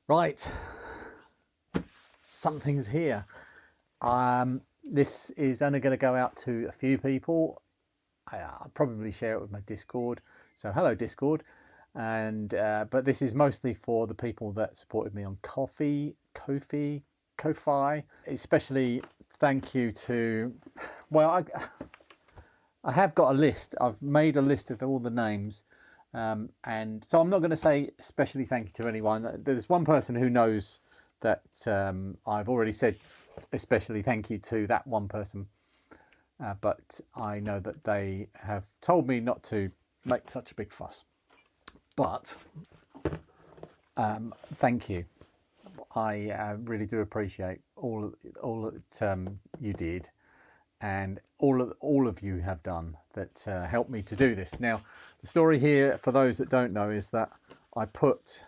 Right, something's here. This is only going to go out to a few people. I'll probably share it with my Discord. So hello Discord, and but this is mostly for the people that supported me on Ko-fi. Especially thank you to, well, I have got a list. I've made a list of all the names. And so I'm not going to say especially thank you to anyone. There's one person who knows that I've already said especially thank you to that one person. But I know that they have told me not to make such a big fuss. But thank you. I really do appreciate all that you did, and all of you have done that helped me to do this. Now, the story here, for those that don't know, is that I put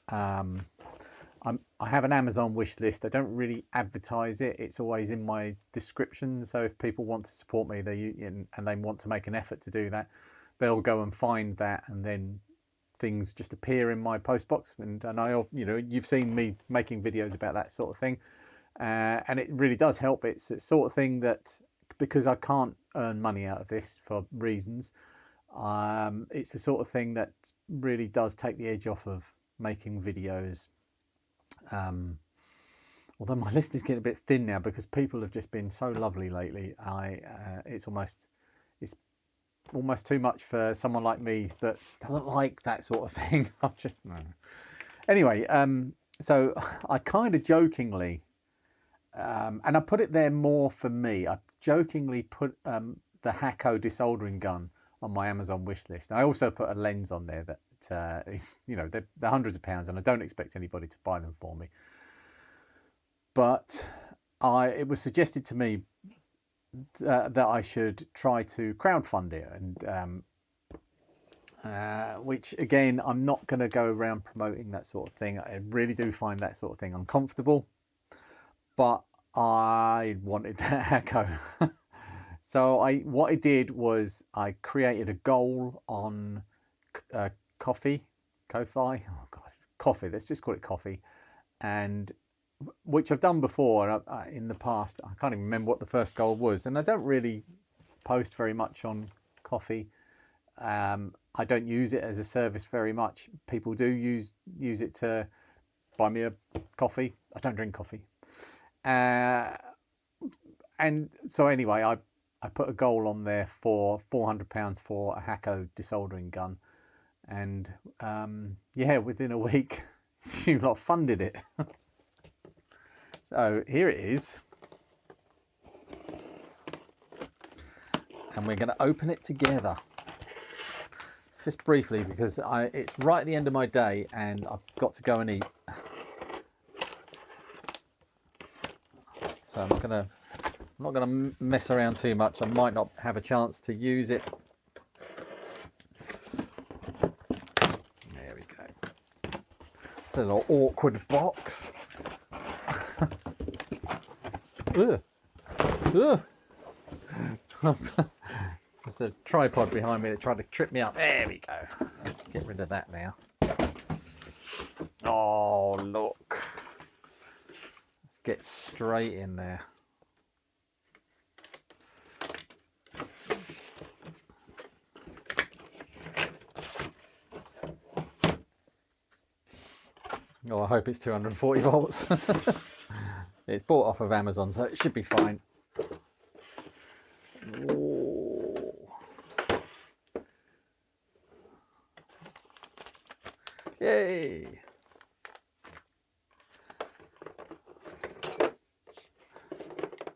I have an Amazon wish list. I don't really advertise it. It's always in my description. So if people want to support me, and they want to make an effort to do that, they'll go and find that, and then things just appear in my post box. And you've seen me making videos about that sort of thing, and it really does help. It's the sort of thing that, because I can't earn money out of this for reasons, it's the sort of thing that really does take the edge off of making videos. Although my list is getting a bit thin now because people have just been so lovely lately. It's almost too much for someone like me that doesn't like that sort of thing. I'm just no. Anyway, so I kind of jokingly, and I put it there more for me. I jokingly put the Hakko desoldering gun on my Amazon wish list. I also put a lens on there that is, they're hundreds of pounds, and I don't expect anybody to buy them for me. But it was suggested to me that I should try to crowdfund it, and which again, I'm not going to go around promoting that sort of thing. I really do find that sort of thing uncomfortable, but I wanted that Hakko. So what I did was I created a goal on Ko-fi. Oh God, Ko-fi. Let's just call it Ko-fi, and which I've done before in the past. I can't even remember what the first goal was, and I don't really post very much on Ko-fi. I don't use it as a service very much. People do use it to buy me a coffee. I don't drink coffee, and so anyway, I put a goal on there for £400 for a Hakko desoldering gun, and yeah, within a week you lot funded it. So here it is, and we're going to open it together just briefly because it's right at the end of my day and I've got to go and eat. So I'm not going to mess around too much. I might not have a chance to use it. There we go. It's a little awkward box. Ugh. Ugh. There's a tripod behind me that tried to trip me up. There we go. Let's get rid of that now. Oh, look. Let's get straight in there. Oh, I hope it's 240 volts. It's bought off of Amazon, so it should be fine. Whoa. Yay!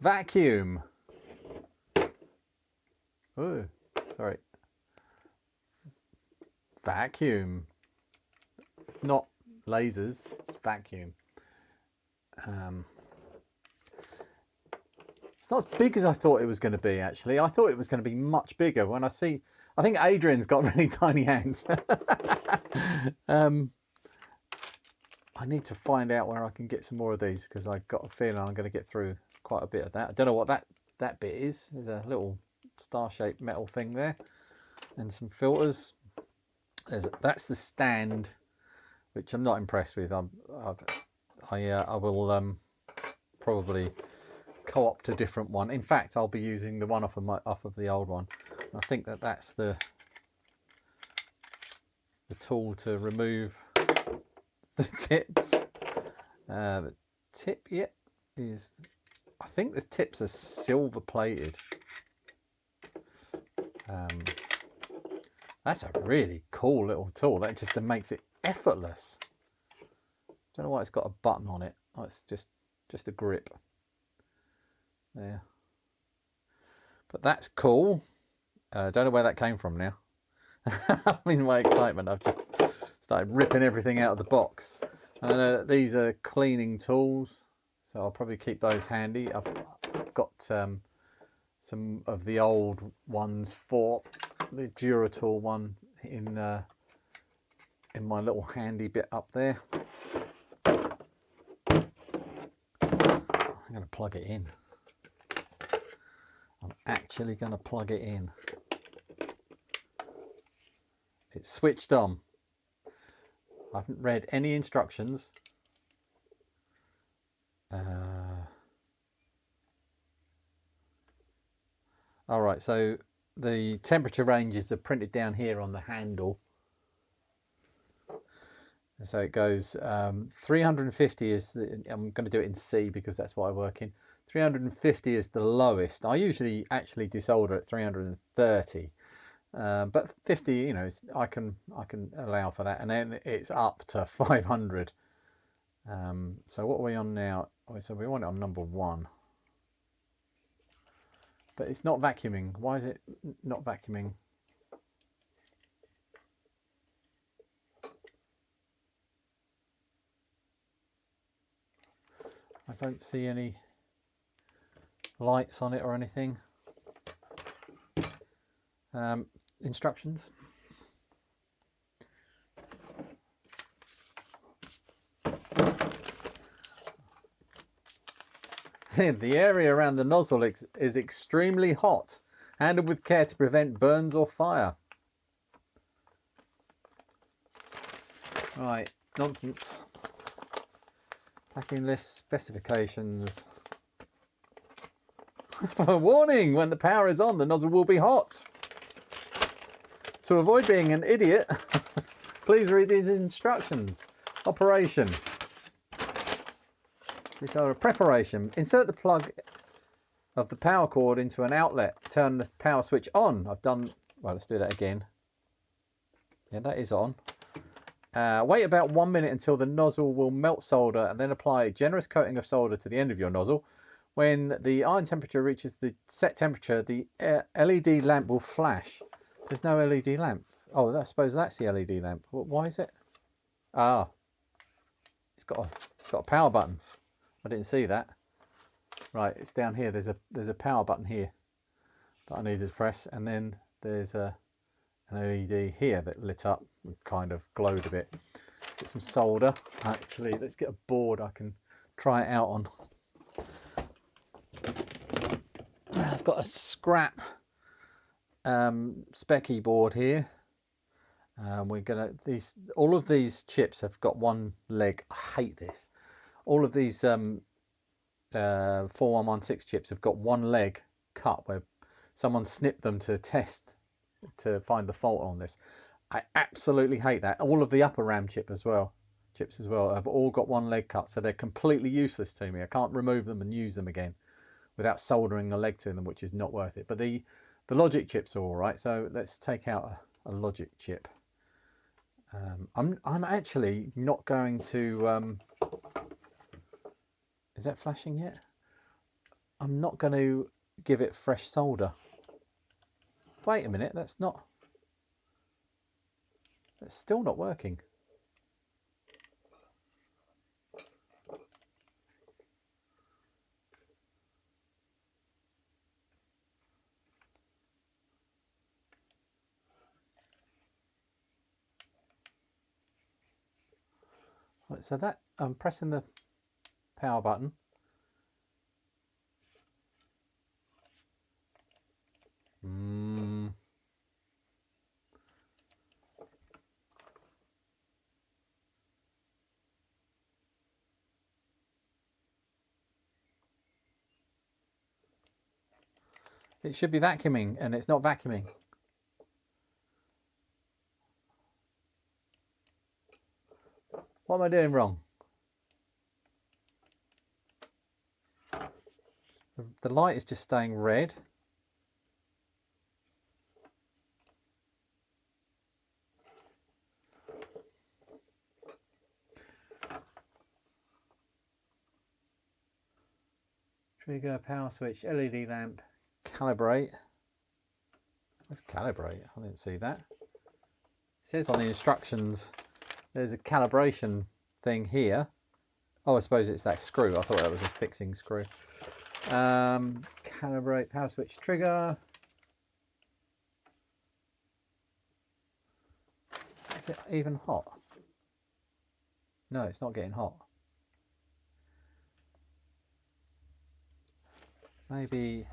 Vacuum. Oh, sorry. Vacuum. Not lasers, it's vacuum. It's not as big as I thought it was going to be, actually. I thought it was going to be much bigger. I think Adrian's got really tiny hands. I need to find out where I can get some more of these, because I've got a feeling I'm going to get through quite a bit of that. I don't know what that bit is. There's a little star-shaped metal thing there and some filters. That's the stand which I'm not impressed with. I will probably co-opt a different one. In fact, I'll be using the one off of the old one. I think that's the tool to remove the tips. The tip, is, I think the tips are silver plated. That's a really cool little tool. That just makes it effortless. Don't know why it's got a button on it. Oh, it's just a grip there. But that's cool. Don't know where that came from now. In my excitement, I've just started ripping everything out of the box. And these are cleaning tools, so I'll probably keep those handy. I've got some of the old ones for the Duratool one in my little handy bit up there. I'm going to plug it in. I'm actually going to plug it in. It's switched on. I haven't read any instructions. All right, so the temperature ranges are printed down here on the handle. So it goes 350 is I'm going to do it in C because that's what I work in. 350 is the lowest. I usually actually desolder at 330, but 50, you know, I can allow for that, and then it's up to 500. So what are we on now? So we want it on number 1, but it's not vacuuming. Why is it not vacuuming? I don't see any lights on it or anything. Instructions. The area around the nozzle is extremely hot. Handle with care to prevent burns or fire. Right, nonsense. Packing list specifications. Warning, when the power is on, the nozzle will be hot. To avoid being an idiot, please read these instructions. Operation. Desolder preparation. Insert the plug of the power cord into an outlet. Turn the power switch on. I've done, well, let's do that again. Yeah, that is on. Wait about 1 minute until the nozzle will melt solder, and then apply a generous coating of solder to the end of your nozzle. When the iron temperature reaches the set temperature, the LED lamp will flash. There's no LED lamp. Oh, I suppose that's the LED lamp. Why is it? Ah, it's got a power button. I didn't see that. Right, it's down here. There's a power button here that I need to press, and then there's an LED here that lit up and kind of glowed a bit. Let's get some solder. Actually, let's get a board I can try it out on. I've got a scrap specky board here. We're gonna all of these chips have got one leg. I hate this. All of these 4116 chips have got one leg cut where someone snipped them to test to find the fault on this. I absolutely hate that. All of the upper RAM chips as well have all got one leg cut, so they're completely useless to me. I can't remove them and use them again without soldering a leg to them, which is not worth it. But the logic chips are all right, so let's take out a logic chip. I'm actually not going to is that flashing yet? I'm not going to give it fresh solder. Wait a minute, that's still not working. Right, so that I'm pressing the power button. It should be vacuuming, and it's not vacuuming. What am I doing wrong? The light is just staying red. Trigger, power switch, LED lamp, calibrate. Let's calibrate. I didn't see that. It says on the instructions there's a calibration thing here. Oh, I suppose it's that screw. I thought that was a fixing screw. Calibrate, power switch, trigger. Is it even hot? No, it's not getting hot. Maybe.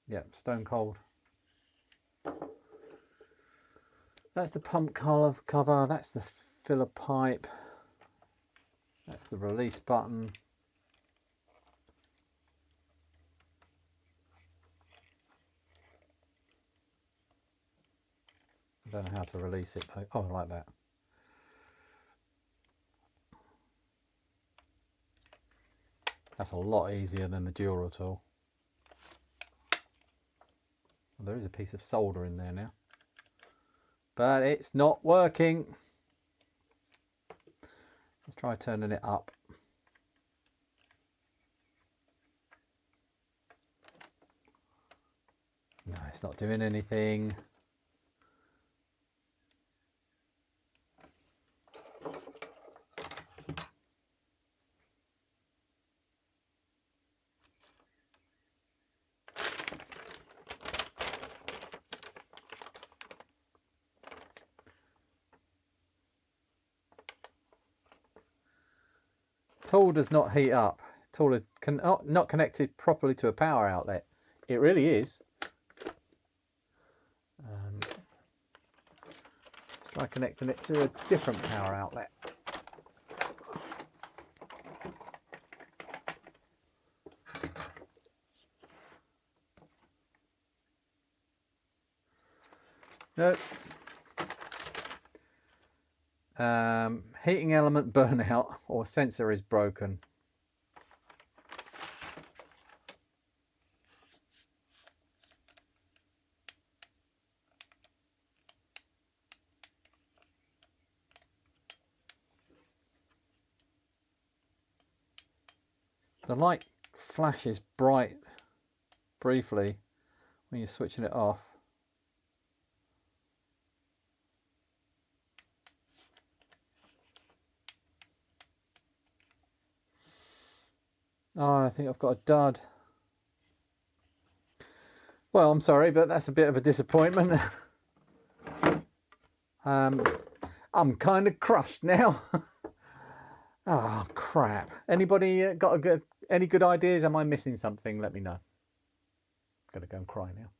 Yeah, stone cold. That's the pump cover. That's the filler pipe. That's the release button. I don't know how to release it though. Oh, like that. That's a lot easier than the Dura tool. Well, there is a piece of solder in there now, but it's not working. Let's try turning it up. No, it's not doing anything. Tool does not heat up. Tool is not connected properly to a power outlet. It really is. Let's try connecting it to a different power outlet. Nope. Heating element burnout or sensor is broken. The light flashes bright briefly when you're switching it off. Oh, I think I've got a dud. Well, I'm sorry, but that's a bit of a disappointment. I'm kind of crushed now. Oh, crap. Anybody got any good ideas? Am I missing something? Let me know. Gotta go and cry now.